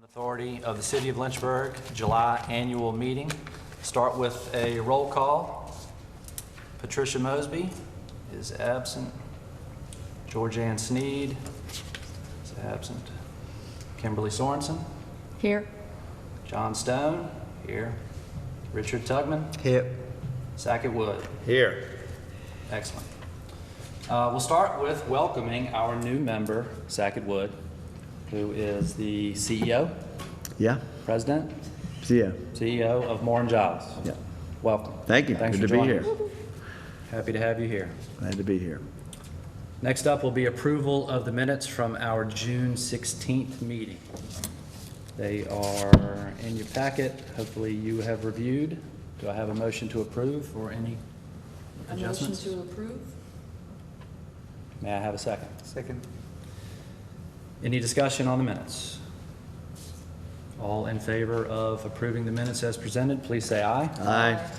Authority of the City of Lynchburg, July annual meeting. Start with a roll call. Patricia Mosby is absent. Georgianne Sneed is absent. Kimberly Sorensen. Here. John Stone. Here. Richard Tugman. Here. Sackett Wood. Here. Excellent. We'll start with welcoming our new member, Sackett Wood, who is the CEO, Yeah. President, See ya. CEO of Moore & Giles. Yeah. Welcome. Thank you. Thanks Good for to be joining here. us. Happy to have you here. Glad to be here. Next up will be approval of the minutes from our June 16th meeting. They are in your packet. Hopefully you have reviewed. Do I have a motion to approve or any adjustments? A motion to approve? May I have a second? Second. Any discussion on the minutes? All in favor of approving the minutes as presented, please say aye. Aye.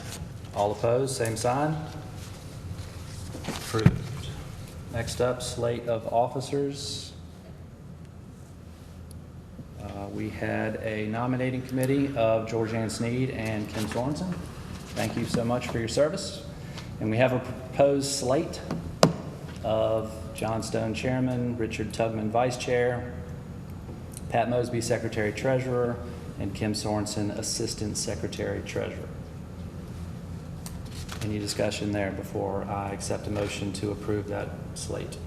All opposed, same sign. Approved. Next up, slate of officers. We had a nominating committee of Georgianne Sneed and Kim Sorensen. Thank you so much for your service. And we have a proposed slate of John Stone, Chairman, Richard Tugman, Vice Chair, Pat Mosby, Secretary Treasurer, and Kim Sorensen, Assistant Secretary Treasurer. Any discussion there before I accept a motion to approve that slate?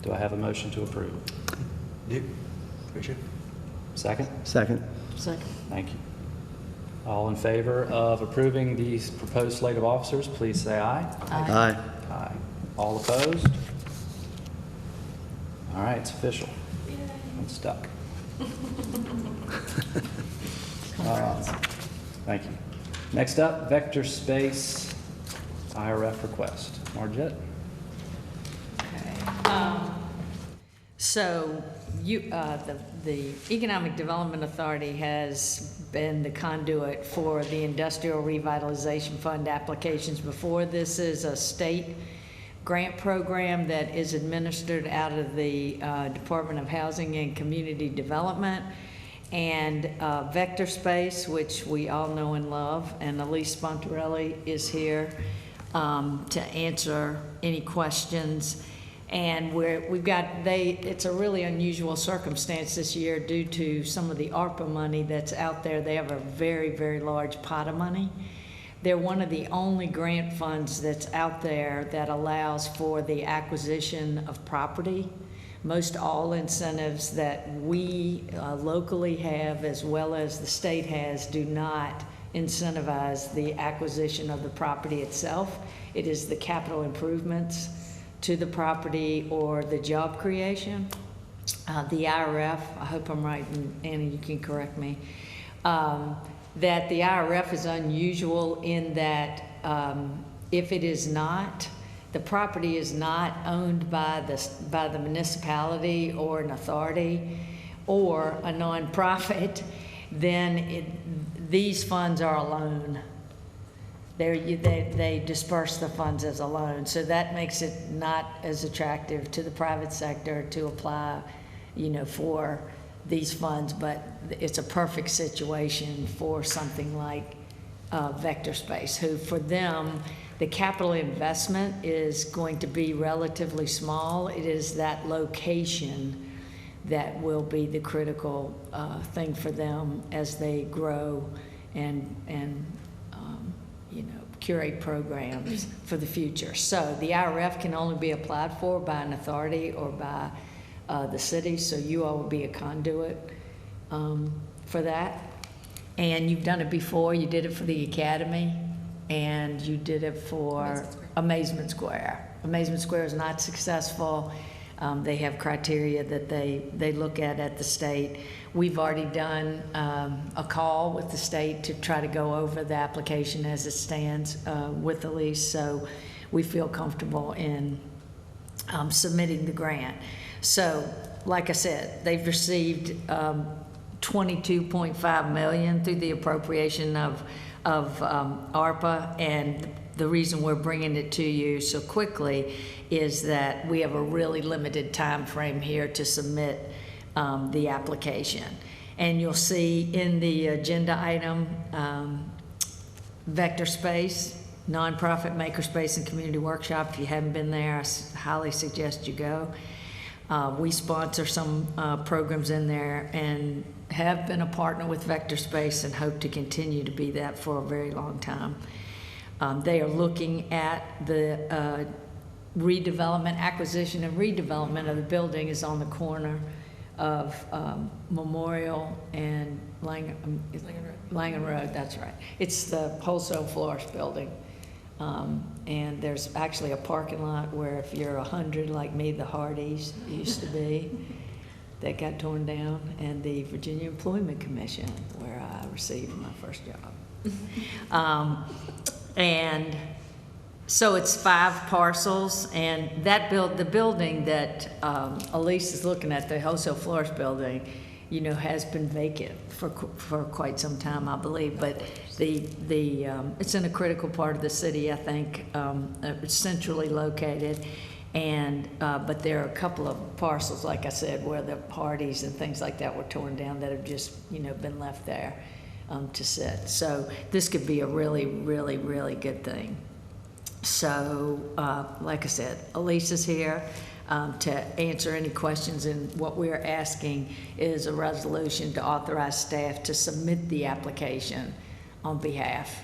Do I have a motion to approve? Richard. Second? Second. Second. Thank you. All in favor of approving the proposed slate of officers, please say aye. Aye. Aye. All opposed? All right, it's official. I'm stuck. Thank you. Next up, vector space IRF request. Margette? So the Economic Development Authority has been the conduit for the Industrial Revitalization Fund applications before. This is a state grant program that is administered out of the Department of Housing and Community Development. And Vector Space, which we all know and love, and Elise Spontarelli is here to answer any questions. And it's a really unusual circumstance this year due to some of the ARPA money that's out there. They have a very, very large pot of money. They're one of the only grant funds that's out there that allows for the acquisition of property. Most all incentives that we locally have, as well as the state has, do not incentivize the acquisition of the property itself. It is the capital improvements to the property or the job creation. The IRF, I hope I'm right, and Anna, you can correct me, that the IRF is unusual in that if it is not, the property is not owned by the municipality or an authority or a nonprofit, then these funds are a loan. They disperse the funds as a loan, so that makes it not as attractive to the private sector to apply, for these funds. But it's a perfect situation for something like Vector Space, who for them the capital investment is going to be relatively small. It is that location that will be the critical thing for them as they grow and curate programs for the future. So the IRF can only be applied for by an authority or by the city, so you all will be a conduit for that. And you've done it before. You did it for the Academy, and you did it for Amazement Square. Amazement Square is not successful. They have criteria that they look at the state. We've already done a call with the state to try to go over the application as it stands with Elise, so we feel comfortable in submitting the grant. So, like I said, they've received $22.5 million through the appropriation of ARPA, and the reason we're bringing it to you so quickly is that we have a really limited time frame here to submit the application. And you'll see in the agenda item, Vector Space, Nonprofit Makerspace and Community Workshop. If you haven't been there, I highly suggest you go. We sponsor some programs in there and have been a partner with Vector Space and hope to continue to be that for a very long time. They are looking at the redevelopment, acquisition and redevelopment of the building is on the corner of Memorial and Langen Road, that's right. It's the wholesale florist building. And there's actually a parking lot where if you're 100 like me, the Hardys used to be, that got torn down, and the Virginia Employment Commission, where I received my first job. And so it's 5 parcels, and the building that Elise is looking at, the wholesale florist building, you know, has been vacant for quite some time, I believe. But it's in a critical part of the city, I think. It's centrally located, and but there are a couple of parcels, like I said, where the parties and things like that were torn down that have just, you know, been left there to sit. So this could be a really, really, really good thing. So, like I said, Elise is here to answer any questions, and what we're asking is a resolution to authorize staff to submit the application on behalf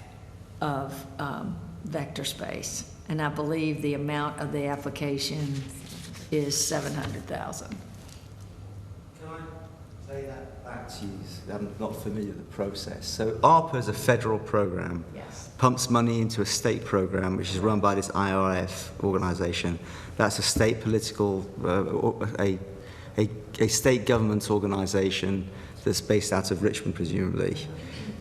of Vector Space. And I believe the amount of the application is $700,000. Can I say that back to you? I'm not familiar with the process. So ARPA is a federal program. Yes. Pumps money into a state program, which is run by this IRF organization. That's a state political, a state government organization that's based out of Richmond, presumably.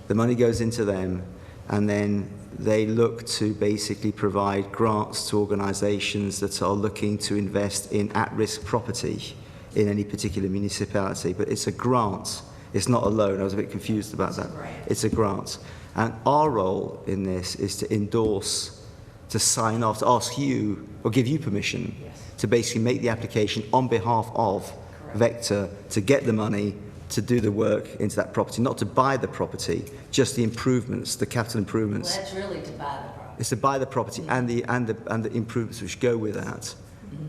The money goes into them, and then they look to basically provide grants to organizations that are looking to invest in at-risk property in any particular municipality. But it's a grant. It's not a loan. I was a bit confused about that. It's a grant. And our role in this is to endorse, to sign off, to ask you, or give you permission to basically make the application on behalf of Vector to get the money to do the work into that property, not to buy the property, just the improvements, the capital improvements. Well, that's really to buy the property. It's to buy the property and the improvements which go with that.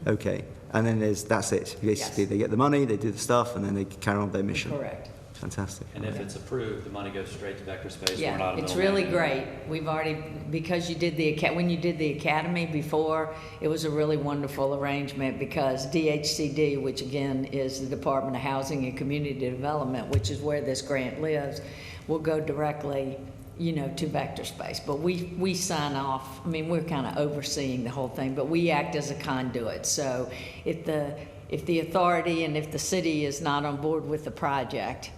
Okay, and then that's it. Basically, they get the money, they do the stuff, and then they carry on their mission. Correct. Fantastic. And if it's approved, the money goes straight to Vector Space. We're Yeah, not a it's middleman. really great. We've already, because you did when you did the academy before, it was a really wonderful arrangement, because DHCD, which again is the Department of Housing and Community Development, which is where this grant lives, will go directly, you know, to Vector Space. But we sign off. I mean, we're kind of overseeing the whole thing, but we act as a conduit. So if the authority and if the city is not on board with the project,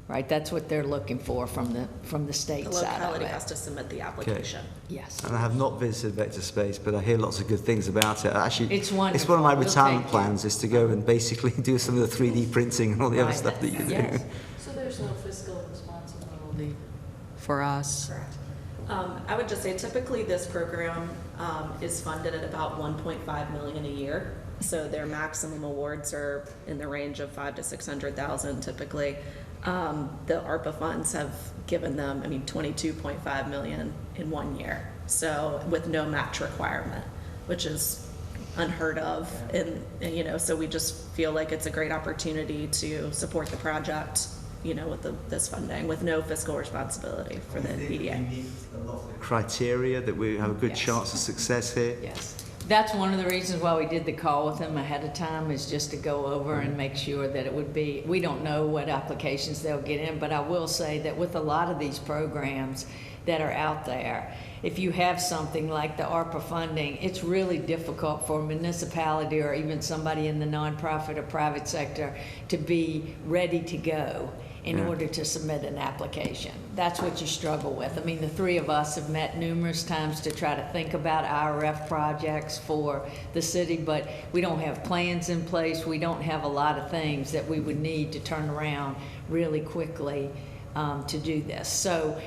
right, that's what they're looking for from the state The side of locality it. has to submit the application. Yes. And I have not visited Vector Space, but I hear lots of good things about it. Actually, It's wonderful. It's one of my We'll retirement take you. plans is to go and basically do some of the 3D printing and all the other Right. stuff that you do. Yes. So there's no fiscal responsibility for us? Correct. I would just say typically this program is funded at about $1.5 million a year. So their maximum awards are in the range of $500,000 to $600,000 typically. The ARPA funds have given them, $22.5 million in 1 year. So with no match requirement, which is unheard of. And you know, so we just feel like it's a great opportunity to support the project, you know, with this funding, with no fiscal responsibility for the PDA. Criteria that we have a good Yes. chance of success here. Yes. That's one of the reasons why we did the call with them ahead of time, is just to go over and make sure that it would be, we don't know what applications they'll get in, but I will say that with a lot of these programs that are out there, if you have something like the ARPA funding, it's really difficult for a municipality or even somebody in the nonprofit or private sector to be ready to go in order to submit an application. That's what you struggle with. I mean, the 3 of us have met numerous times to try to think about IRF projects for the city, but we don't have plans in place. We don't have a lot of things that we would need to turn around really quickly to do this. So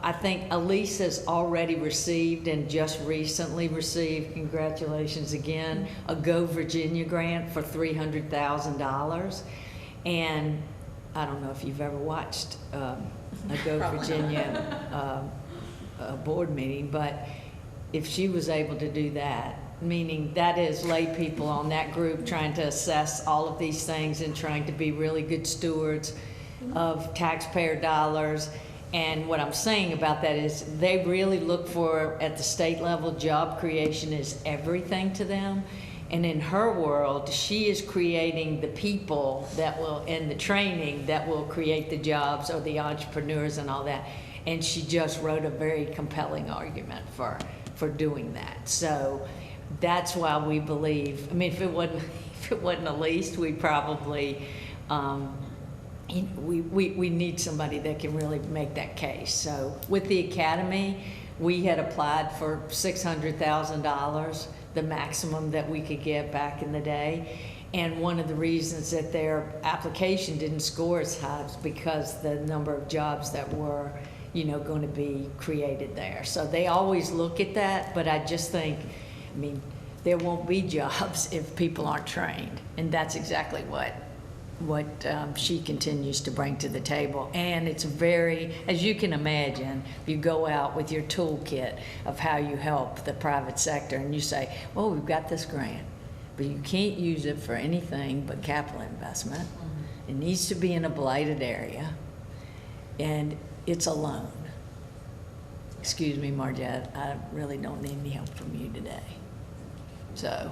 I think Elise has already received and just recently received, congratulations again, a Go Virginia grant for $300,000. And I don't know if you've ever watched a Go Virginia board meeting, but if she was able to do that, meaning that is lay people on that group trying to assess all of these things and trying to be really good stewards of taxpayer dollars. And what I'm saying about that is they really look for, at the state level, job creation is everything to them. And in her world, she is creating the people that will, and the training that will create the jobs or the entrepreneurs and all that. And she just wrote a very compelling argument for doing that. So that's why we believe, I mean, if it wasn't Elise, we probably, we need somebody that can really make that case. So with the academy, we had applied for $600,000, the maximum that we could get back in the day. And one of the reasons that their application didn't score as high is because the number of jobs that were, going to be created there. So they always look at that, but I just think, I mean, there won't be jobs if people aren't trained. And that's exactly what she continues to bring to the table. And it's very, as you can imagine, you go out with your toolkit of how you help the private sector and you say, well, we've got this grant, but you can't use it for anything but capital investment. It needs to be in a blighted area, and it's a loan. Excuse me, Margette, I really don't need any help from you today. So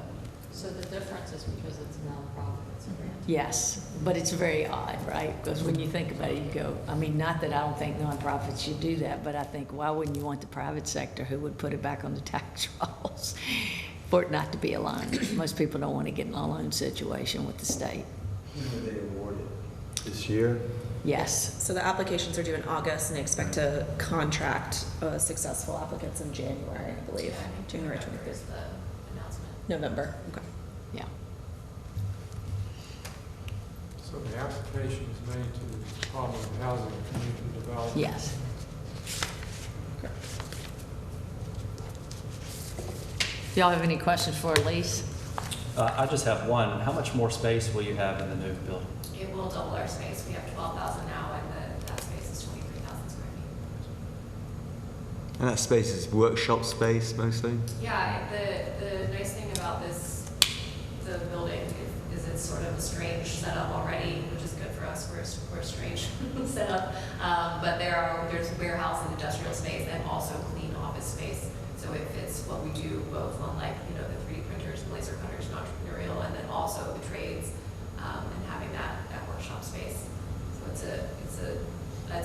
the difference is because it's nonprofit, it's a grant. yes, but it's very odd, right? Because when you think about it, you go, I mean, not that I don't think nonprofits should do that, but I think, why wouldn't you want the private sector who would put it back on the tax rolls for it not to be a loan? Most people don't want to get in a loan situation with the state. When were they awarded? This year? Yes, So the applications are due in August, and they expect to contract successful applicants in January, I believe. January 25th. Is the announcement. November. Okay. yeah. So the application is made to the Department of Housing and Community Development? Yes. Y'all have any questions for Elise? I just have one. How much more space will you have in the new building? It will double our space. We have 12,000 now, and that space is 23,000 square feet. And that space is workshop space mostly? Yeah, the nice thing about the building is it's sort of a strange setup already, which is good for us. We're a strange setup. But there's warehouse and industrial space and also clean office space. So it fits what we do both on the 3D printers and laser cutters and entrepreneurial, and then also the trades, and having that workshop space. So it's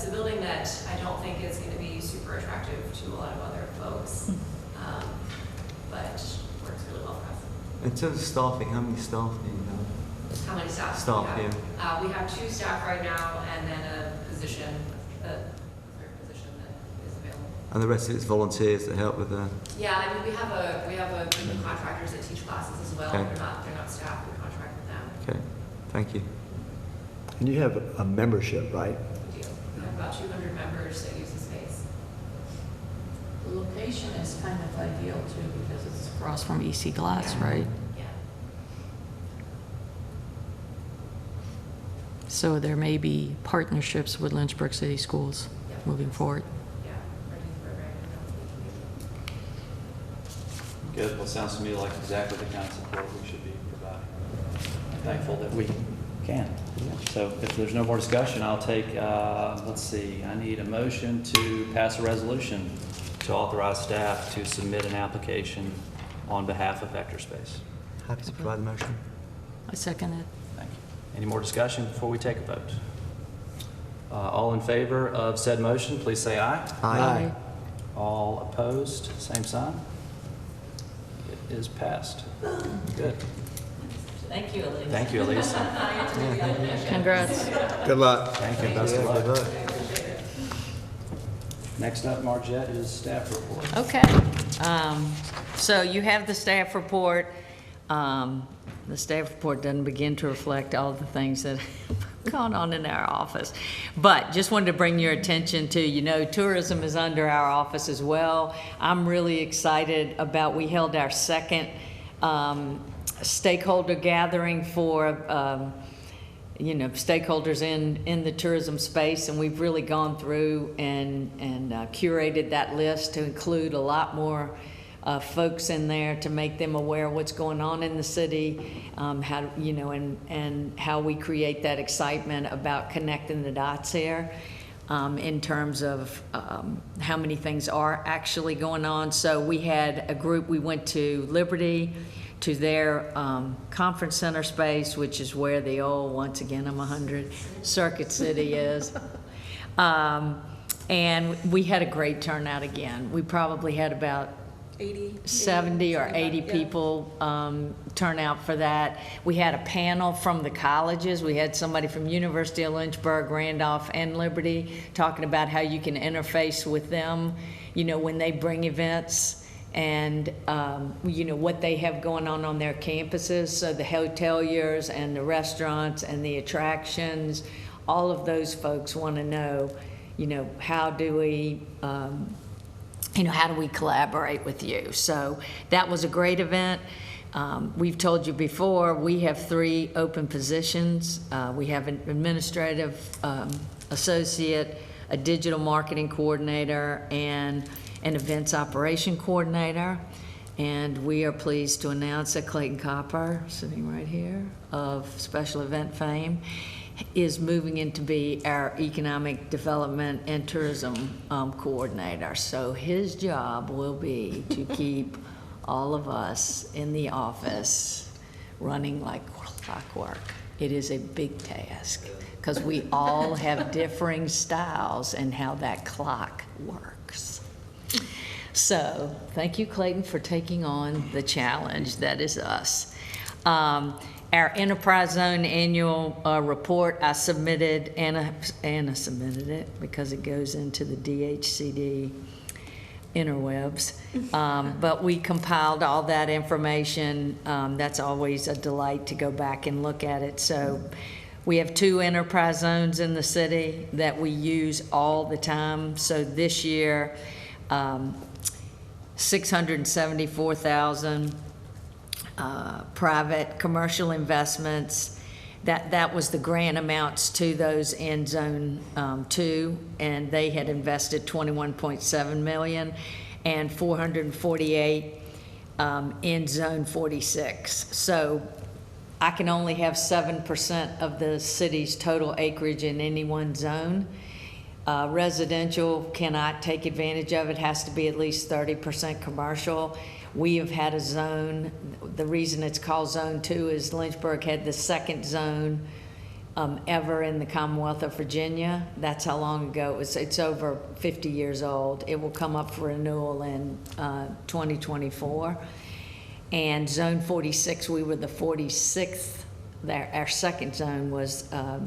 a building that I don't think is going to be super attractive to a lot of other folks, but works really well for us. In terms of staffing, how many staff do you have? How many staff? Staff, do we have? We have 2 staff right now, and then a position, a third position that is available. And the rest of it's volunteers that help with that? Yeah, I mean, we have a group of contractors that teach classes as well. Okay. They're not staff. We contract with them. Okay, thank you. And you have a membership, right? We do. We have about 200 members that use the space. The location is kind of ideal too, because it's across from EC Glass, right? Yeah. So there may be partnerships with Lynchburg City Schools Yep. moving forward. Yeah. Writing program. Good. Well, sounds to me like exactly the kind of support we should be providing. I'm thankful that we can. So if there's no more discussion, I'll take, let's see, I need a motion to pass a resolution to authorize staff to submit an application on behalf of Vector Space. Happy to provide the motion. I second it. Thank you. Any more discussion before we take a vote? All in favor of said motion, please say aye. Aye. All opposed, same sign. It is passed. Good. Thank you, Elise. Thank you, Elise. Congrats. Good luck. Thank you. Best of Yeah, good luck. luck. Next up, Margette, is staff report. Okay, so you have the staff report. the staff report doesn't begin to reflect all the things that have gone on in our office. But just wanted to bring your attention to, tourism is under our office as well. I'm really excited about, we held our second stakeholder gathering for, stakeholders in the tourism space, and we've really gone through and curated that list to include a lot more folks in there to make them aware of what's going on in the city, and how we create that excitement about connecting the dots here, in terms of how many things are actually going on. So we had a group, we went to Liberty, to their conference center space, which is where the old, once again, I'm 100, Circuit City is. And we had a great turnout again. We probably had about 70 or 80 people turn out for that. We had a panel from the colleges. We had somebody from University of Lynchburg, Randolph, and Liberty talking about how you can interface with them, when they bring events, and what they have going on their campuses. So the hoteliers and the restaurants and the attractions, all of those folks want to know, how do we how do we collaborate with you? So that was a great event. We've told you before, we have 3 open positions. We have an administrative associate, a digital marketing coordinator, and an events operation coordinator. And we are pleased to announce that Clayton Copper, sitting right here, of special event fame, is moving in to be our economic development and tourism coordinator. So his job will be to keep all of us in the office running like clockwork. It is a big task because we all have differing styles and how that clock works. So thank you, Clayton, for taking on the challenge. That is us. Our Enterprise Zone annual report, I submitted, Anna submitted it because it goes into the DHCD interwebs. But we compiled all that information. That's always a delight to go back and look at it. So we have 2 enterprise zones in the city that we use all the time. So this year, 674,000 private commercial investments. That was the grant amounts to those in Zone 2, and they had invested 21.7 million, and 448 in Zone 46. So I can only have 7% of the city's total acreage in any one zone. Residential cannot take advantage of it, has to be at least 30% commercial. We have had a zone, the reason it's called Zone 2 is Lynchburg had the second zone ever in the Commonwealth of Virginia. That's how long ago it was. It's over 50 years old. It will come up for renewal in 2024. And Zone 46, we were the 46th. Our second zone was the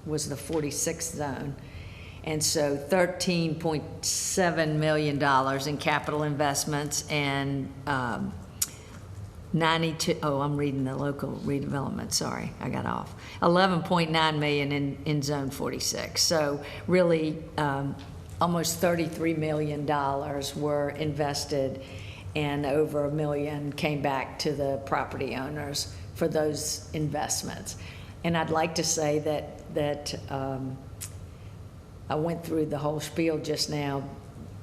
46th zone. And so $13.7 million in capital investments and 92, I'm reading the local redevelopment, sorry, I got off. 11.9 million in Zone 46. So really almost $33 million were invested, and over $1 million came back to the property owners for those investments. And I'd like to say that I went through the whole spiel just now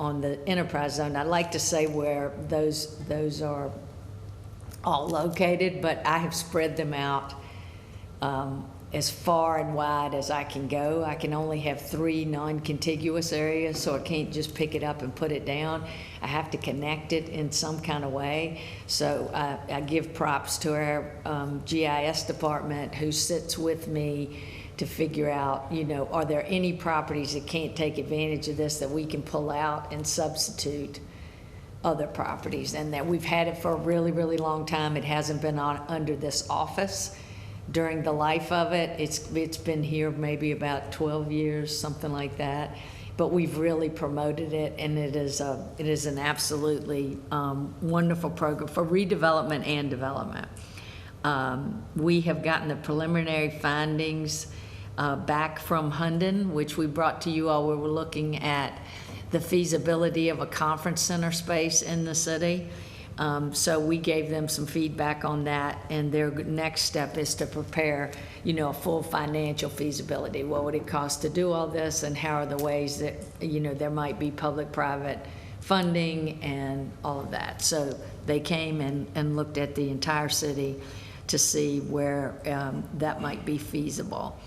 on the enterprise zone. I'd like to say where those are all located, but I have spread them out as far and wide as I can go. I can only have 3 non-contiguous areas, so I can't just pick it up and put it down. I have to connect it in some kind of way. So I give props to our GIS department who sits with me to figure out, are there any properties that can't take advantage of this that we can pull out and substitute other properties, and that we've had it for a really, really long time. It hasn't been under this office during the life of it. It's been here maybe about 12 years, something like that. But we've really promoted it, and it is an absolutely wonderful program for redevelopment and development. We have gotten the preliminary findings back from Hunden, which we brought to you all. We were looking at the feasibility of a conference center space in the city. So we gave them some feedback on that, and their next step is to prepare, a full financial feasibility. What would it cost to do all this, and how are the ways that, there might be public-private funding and all of that. So they came and looked at the entire city to see where that might be feasible.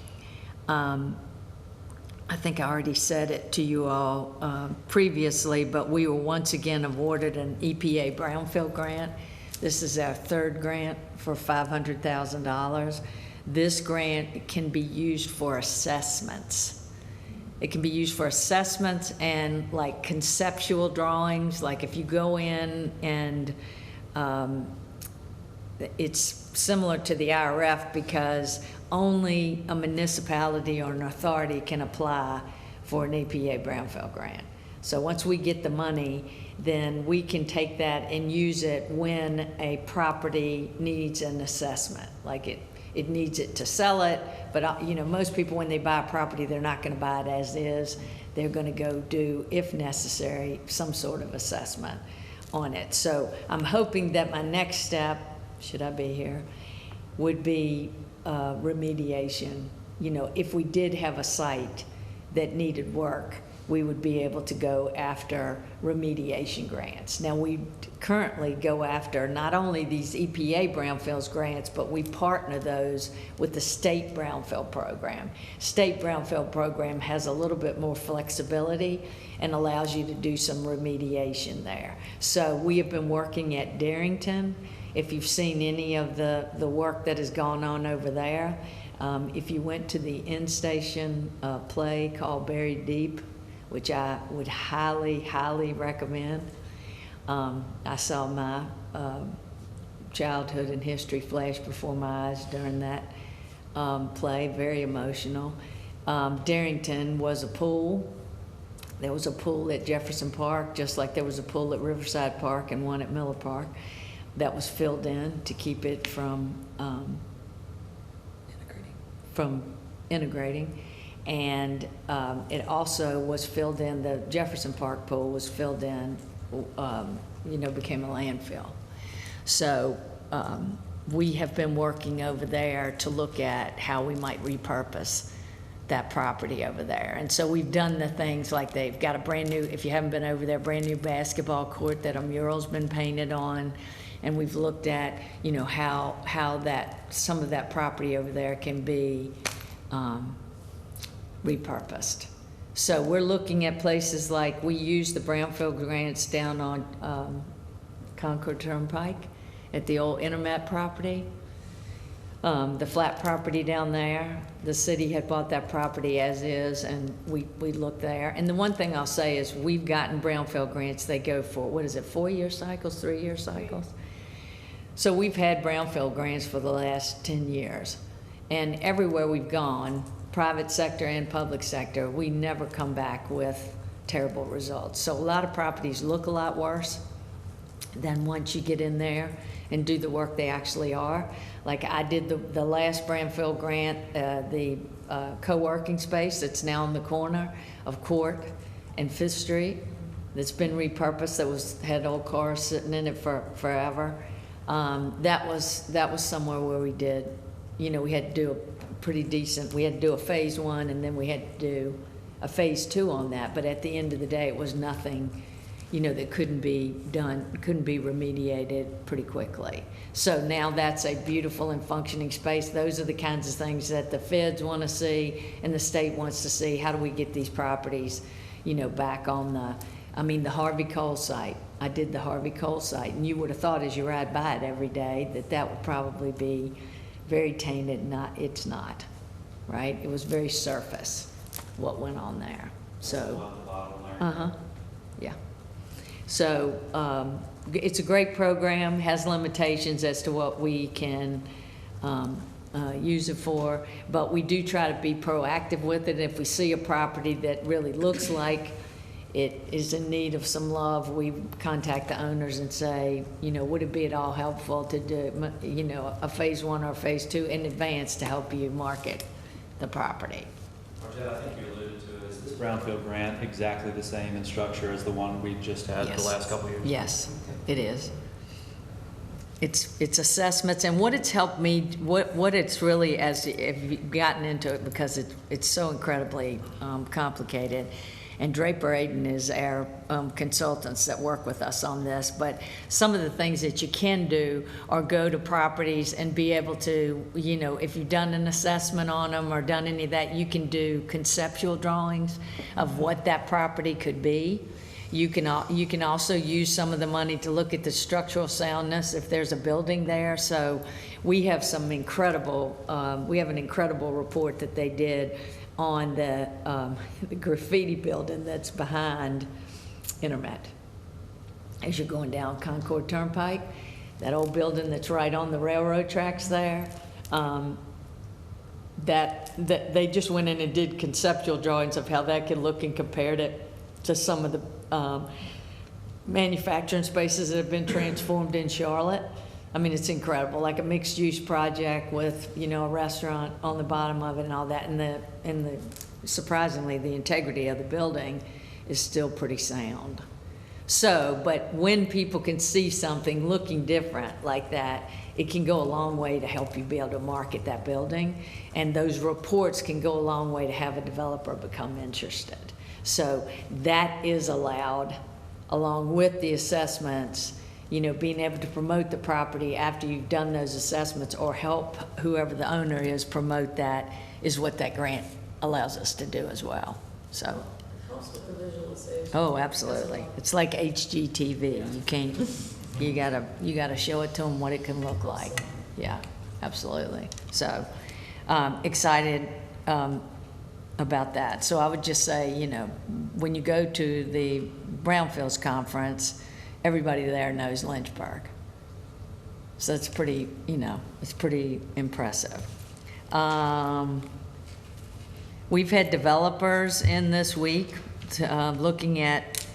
I think I already said it to you all previously, but we were once again awarded an EPA Brownfield Grant. This is our third grant for $500,000. This grant can be used for assessments. It can be used for assessments and like conceptual drawings, like if you go in and it's similar to the IRF because only a municipality or an authority can apply for an EPA Brownfield Grant. So once we get the money, then we can take that and use it when a property needs an assessment. Like it needs it to sell it, but most people when they buy a property, they're not gonna buy it as is. They're gonna go do, if necessary, some sort of assessment on it. So I'm hoping that my next step, should I be here, would be remediation. If we did have a site that needed work, we would be able to go after remediation grants. Now, we currently go after not only these EPA Brownfields grants, but we partner those with the state Brownfield program. State Brownfield program has a little bit more flexibility and allows you to do some remediation there. So we have been working at Darrington. If you've seen any of the work that has gone on over there, if you went to the in-station play called Buried Deep, which I would highly, highly recommend. I saw my childhood and history flash before my eyes during that play, very emotional. Darrington was a pool. There was a pool at Jefferson Park, just like there was a pool at Riverside Park and one at Miller Park that was filled in to keep it from integrating. And it also was filled in, the Jefferson Park pool was filled in, became a landfill. So we have been working over there to look at how we might repurpose that property over there. And so we've done the things like they've got a brand new, if you haven't been over there, brand new basketball court that a mural's been painted on. And we've looked at, how that, some of that property over there can be repurposed. So we're looking at places like, we use the Brownfield grants down on Concord Turnpike at the old Intermet property. The flat property down there, the city had bought that property as is, and we looked there. And the one thing I'll say is we've gotten Brownfield grants, they go for, 4-year cycles, 3-year cycles? So we've had Brownfield grants for the last 10 years. And everywhere we've gone, private sector and public sector, we never come back with terrible results. So a lot of properties look a lot worse than once you get in there and do the work they actually are. Like I did the last Brownfield grant, the co-working space that's now on the corner of Court and Fifth Street, that's been repurposed, that had old cars sitting in it for forever. That was somewhere where we did, we had to do a pretty decent, we had to do a phase 1 and then we had to do a phase 2 on that. But at the end of the day, it was nothing, that couldn't be done, couldn't be remediated pretty quickly. So now that's a beautiful and functioning space. Those are the kinds of things that the feds want to see and the state wants to see. How do we get these properties, back on the Harvey Cole site. I did the Harvey Cole site, and you would have thought as you ride by it every day that would probably be very tainted. It's not, right? It was very surface what went on there. So, yeah. So it's a great program, has limitations as to what we can use it for, but we do try to be proactive with it. If we see a property that really looks like it is in need of some love, we contact the owners and say, you know, would it be at all helpful to do, you know, a phase 1 or phase 2 in advance to help you market the property? Margette, I think you alluded to it. Is this Brownfield Grant exactly the same in structure as the one we just had the Yes. last couple of years? Yes, it is. It's assessments, and what it's helped me, what it's really, as if you've gotten into it, because it's so incredibly complicated, and Draper Aiden is our consultants that work with us on this, but some of the things that you can do are go to properties and be able to, you know, if you've done an assessment on them or done any of that, you can do conceptual drawings of what that property could be. You can also use some of the money to look at the structural soundness if there's a building there. So we have some incredible, we have an incredible report that they did on the graffiti building that's behind Intermet. As you're going down Concord Turnpike, that old building that's right on the railroad tracks there, that they just went in and did conceptual drawings of how that could look and compared it to some of the manufacturing spaces that have been transformed in Charlotte. I mean, it's incredible, like a mixed-use project with, you know, a restaurant on the bottom of it and all that, and the surprisingly, the integrity of the building is still pretty sound. So, but when people can see something looking different like that, it can go a long way to help you be able to market that building, and those reports can go a long way to have a developer become interested. So that is allowed, along with the assessments, you know, being able to promote the property after you've done those assessments, or help whoever the owner is promote that, is what that grant allows us to do as well. So. Helps with the visualization. Oh, absolutely. It's like HGTV. You can't, you gotta show it to them what it can look like. Yeah, absolutely. So, excited about that. So I would just say, you know, when you go to the Brownfields conference, everybody there knows Lynchburg. So it's pretty, you know, it's pretty impressive. We've had developers in this week looking at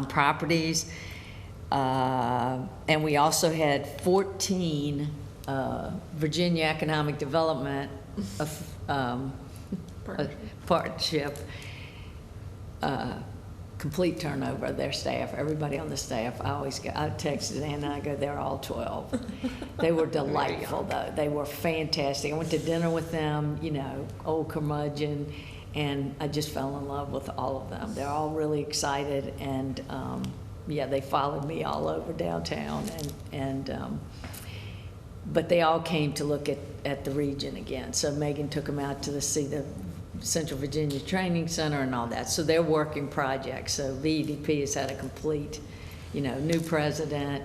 properties, and we also had 14 Virginia Economic Development partnership complete turnover of their staff, everybody on the staff. I texted Anna, I go, they're all 12. They were delightful though. They were fantastic. I went to dinner with them, you know, old curmudgeon, and I just fell in love with all of them. They're all really excited, and yeah, they followed me all over downtown, but they all came to look at the region again. So Megan took them out to see the Central Virginia Training Center and all that. So they're working projects. So VEDP has had a complete, you know, new president,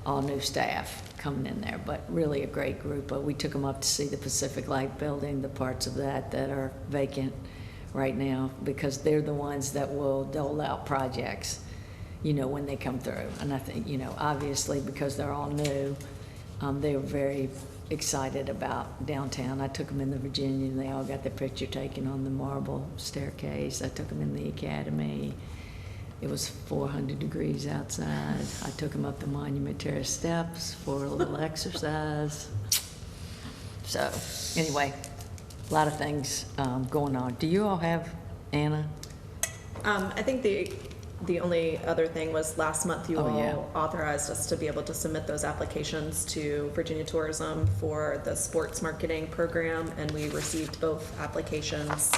all new staff coming in there, but really a great group. But we took them up to see the Pacific Light Building, the parts of that are vacant right now, because they're the ones that will dole out projects, you know, when they come through. And I think, you know, obviously because they're all new, they were very excited about downtown. I took them in the Virginia, and they all got their picture taken on the marble staircase. I took them in the Academy. It was 400 degrees outside. I took them up the Monument Terrace steps for a little exercise. So anyway, a lot of things going on. Do you all have, Anna? I think the only other thing was last month you all authorized us to be able to submit those applications to Virginia Tourism for the sports marketing program, and we received both applications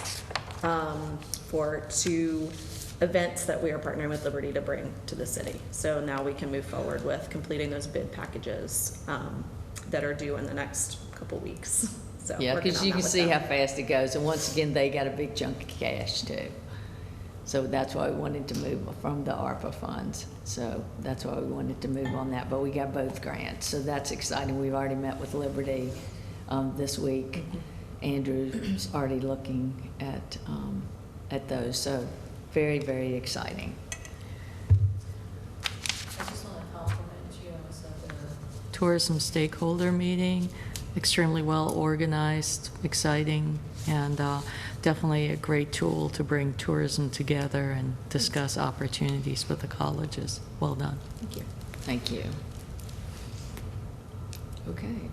for 2 events that we are partnering with Liberty to bring to the city. So now we can move forward with completing those bid packages that are due in the next couple weeks. So Yeah, because you can see how fast it goes, and once again, they got a big chunk of cash too. So that's why we wanted to move from the ARPA funds. So that's why we wanted to move on that, but we got both grants. So that's exciting. We've already met with Liberty this week. Andrew's already looking at those. So very, very exciting. I just want to compliment you on the tourism stakeholder meeting. Extremely well organized, exciting, and definitely a great tool to bring tourism together and discuss opportunities with the colleges. Well done. Thank you. Thank you. Okay.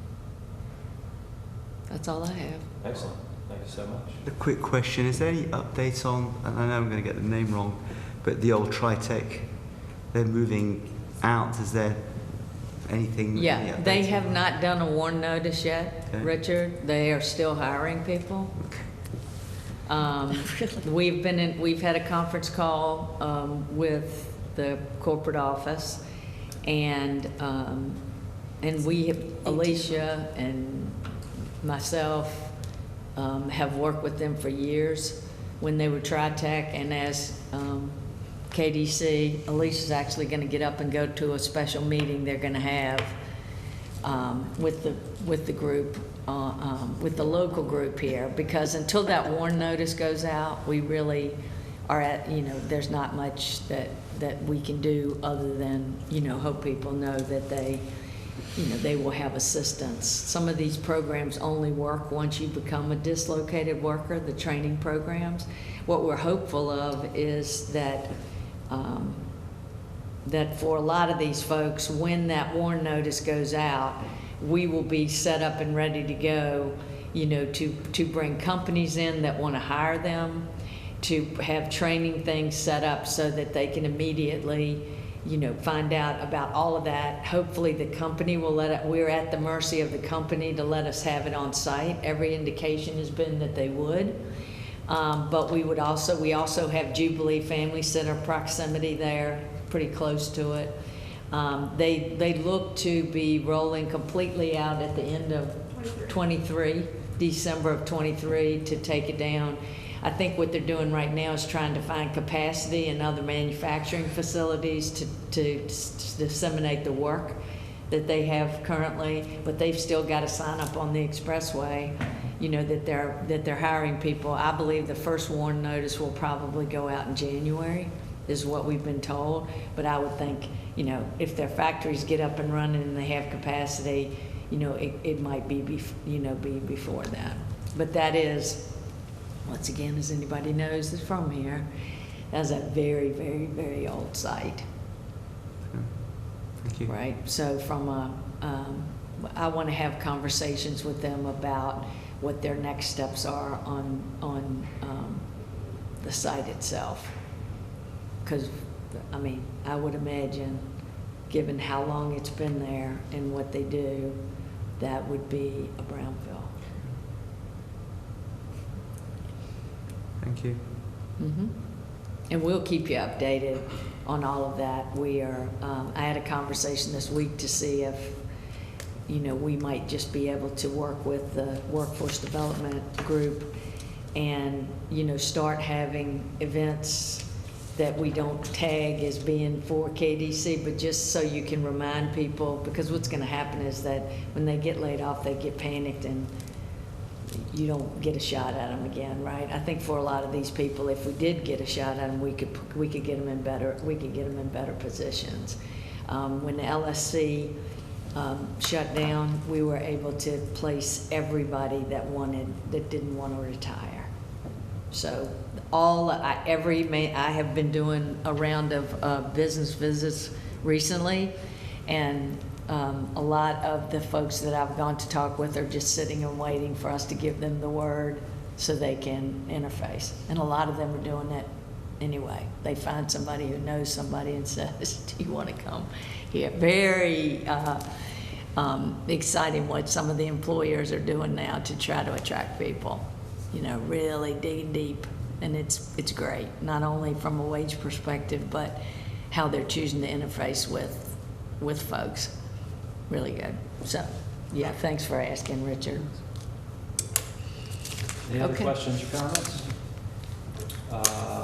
That's all I have. Excellent. Thank you so much. A quick question, is there any updates on, and I know I'm going to get the name wrong, but the old Tritech, they're moving out, is there anything? any Yeah, they updates? have not done a warn notice yet, Okay. Richard. They are still hiring people. We've had a conference call with the corporate office, and we have, Alicia and myself have worked with them for years when they were Tritech, and as KDC, Alicia's actually going to get up and go to a special meeting they're going to have with the group, with the local group here, because until that warn notice goes out, we really are at, there's not much that we can do other than, hope people know that they will have assistance. Some of these programs only work once you become a dislocated worker, the training programs. What we're hopeful of is that that for a lot of these folks, when that warn notice goes out, we will be set up and ready to go, to bring companies in that want to hire them, to have training things set up so that they can immediately, find out about all of that. Hopefully the company will we're at the mercy of the company to let us have it on site. Every indication has been that they would. But we also have Jubilee Family Center proximity there, pretty close to it. They look to be rolling completely out at the end of 23, December of 23, to take it down. I think what they're doing right now is trying to find capacity in other manufacturing facilities to disseminate the work that they have currently, but they've still got to sign up on the expressway, that they're hiring people. I believe the first warn notice will probably go out in January, is what we've been told. But I would think, if their factories get up and running and they have capacity, it might be before that. But that is, once again, as anybody knows that's from here, that's a very, very, very old site. Thank you. Right, so I want to have conversations with them about what their next steps are on the site itself. Because, I would imagine, given how long it's been there and what they do, that would be a brownfield. Thank you. Mm-hmm. And we'll keep you updated on all of that. I had a conversation this week to see if, we might just be able to work with the workforce development group and, start having events that we don't tag as being for KDC, but just so you can remind people, because what's going to happen is that when they get laid off, they get panicked and you don't get a shot at them again, right? I think for a lot of these people, if we did get a shot at them, we could get them in better positions. When the LSC shut down, we were able to place everybody that didn't want to retire. So I have been doing a round of business visits recently, and a lot of the folks that I've gone to talk with are just sitting and waiting for us to give them the word so they can interface. And a lot of them are doing it anyway. They find somebody who knows somebody and says, do you want to come here? Very exciting what some of the employers are doing now to try to attract people, really digging deep. And it's great, not only from a wage perspective, but how they're choosing to interface with folks. Really good. So, yeah, thanks for asking, Richard. Any other Okay. questions or comments?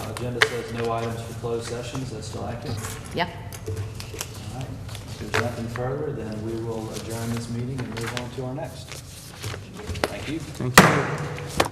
Agenda says no items for closed sessions. Is that still active? Yeah. All right. If there's nothing further, then we will adjourn this meeting and move on to our next. Thank you. Thank you.